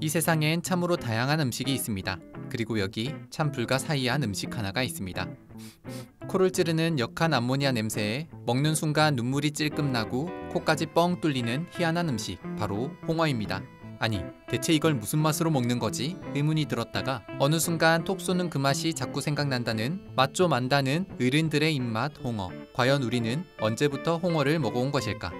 이 세상엔 참으로 다양한 음식이 있습니다. 그리고 여기 참 불가사의한 음식 하나가 있습니다. 코를 찌르는 역한 암모니아 냄새에 먹는 순간 눈물이 찔끔 나고 코까지 뻥 뚫리는 희한한 음식, 바로 홍어입니다. 아니, 대체 이걸 무슨 맛으로 먹는 거지? 의문이 들었다가 어느 순간 톡 쏘는 그 맛이 자꾸 생각난다는 맛 좀 안다는 어른들의 입맛 홍어. 과연 우리는 언제부터 홍어를 먹어온 것일까?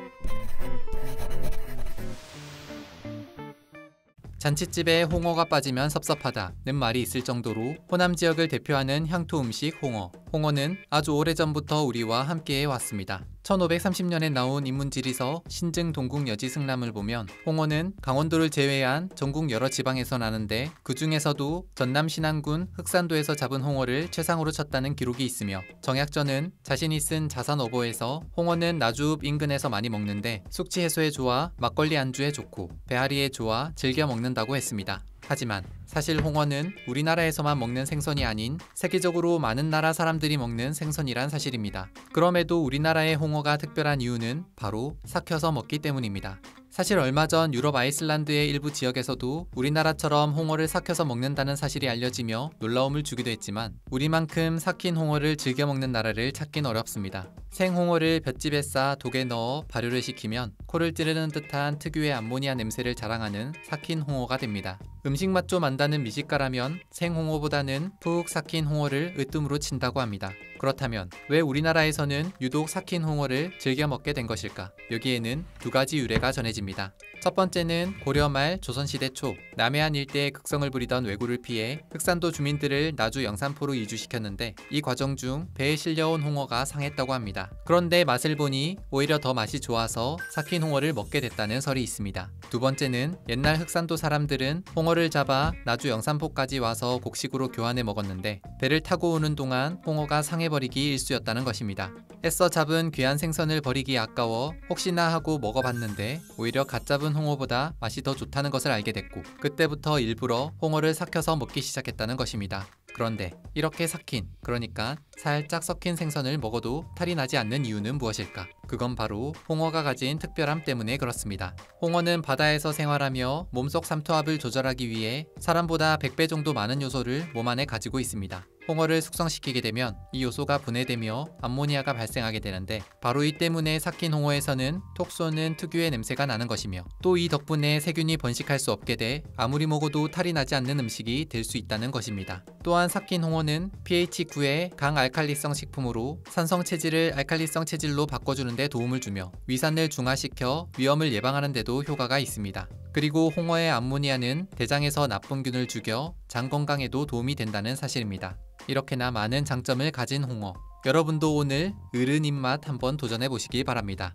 잔칫집에 홍어가 빠지면 섭섭하다는 말이 있을 정도로 호남 지역을 대표하는 향토 음식 홍어. 홍어는 아주 오래전부터 우리와 함께해 왔습니다. 1530년에 나온 인문지리서 신증 동국 여지승람을 보면 홍어는 강원도를 제외한 전국 여러 지방에서 나는데 그 중에서도 전남 신안군 흑산도에서 잡은 홍어를 최상으로 쳤다는 기록이 있으며 정약전은 자신이 쓴 자산어보에서 홍어는 나주읍 인근에서 많이 먹는데 숙취 해소에 좋아 막걸리 안주에 좋고 배앓이에 좋아 즐겨 먹는다고 했습니다. 하지만 사실 홍어는 우리나라에서만 먹는 생선이 아닌 세계적으로 많은 나라 사람들이 먹는 생선이란 사실입니다. 그럼에도 우리나라의 홍어가 특별한 이유는 바로 삭혀서 먹기 때문입니다. 사실 얼마 전 유럽 아이슬란드의 일부 지역에서도 우리나라처럼 홍어를 삭혀서 먹는다는 사실이 알려지며 놀라움을 주기도 했지만 우리만큼 삭힌 홍어를 즐겨 먹는 나라를 찾긴 어렵습니다. 생홍어를 볏짚에 싸 독에 넣어 발효를 시키면 코를 찌르는 듯한 특유의 암모니아 냄새를 자랑하는 삭힌 홍어가 됩니다. 음식 맛 좀 안다는 미식가라면 생홍어보다는 푹 삭힌 홍어를 으뜸으로 친다고 합니다. 그렇다면 왜 우리나라에서는 유독 삭힌 홍어를 즐겨 먹게 된 것일까? 여기에는 두 가지 유래가 전해집니다. 첫 번째는 고려 말 조선시대 초 남해안 일대에 극성을 부리던 왜구를 피해 흑산도 주민들을 나주 영산포로 이주시켰는데 이 과정 중 배에 실려온 홍어가 상했다고 합니다. 그런데 맛을 보니 오히려 더 맛이 좋아서 삭힌 홍어를 먹게 됐다는 설이 있습니다. 두 번째는 옛날 흑산도 사람들은 홍어를 잡아 나주 영산포까지 와서 곡식으로 교환해 먹었는데 배를 타고 오는 동안 홍어가 상해버리기 일쑤였다는 것입니다. 애써 잡은 귀한 생선을 버리기 아까워 혹시나 하고 먹어봤는데 오히려 갓 잡은 홍어보다 맛이 더 좋다는 것을 알게 됐고 그때부터 일부러 홍어를 삭혀서 먹기 시작했다는 것입니다. 그런데 이렇게 삭힌, 그러니까 살짝 섞인 생선을 먹어도 탈이 나지 않는 이유는 무엇일까? 그건 바로 홍어가 가진 특별함 때문에 그렇습니다. 홍어는 바다에서 생활하며 몸속 삼투압을 조절하기 위해 사람보다 100배 정도 많은 요소를 몸 안에 가지고 있습니다. 홍어를 숙성시키게 되면 이 요소가 분해되며 암모니아가 발생하게 되는데 바로 이 때문에 삭힌 홍어에서는 톡 쏘는 특유의 냄새가 나는 것이며 또 이 덕분에 세균이 번식할 수 없게 돼 아무리 먹어도 탈이 나지 않는 음식이 될 수 있다는 것입니다. 또한 삭힌 홍어는 pH 9의 강알칼리성 식품으로 산성 체질을 알칼리성 체질로 바꿔주는 데 도움을 주며 위산을 중화시켜 위염을 예방하는 데도 효과가 있습니다. 그리고 홍어의 암모니아는 대장에서 나쁜균을 죽여 장 건강에도 도움이 된다는 사실입니다. 이렇게나 많은 장점을 가진 홍어, 여러분도 오늘 어른 입맛 한번 도전해 보시기 바랍니다.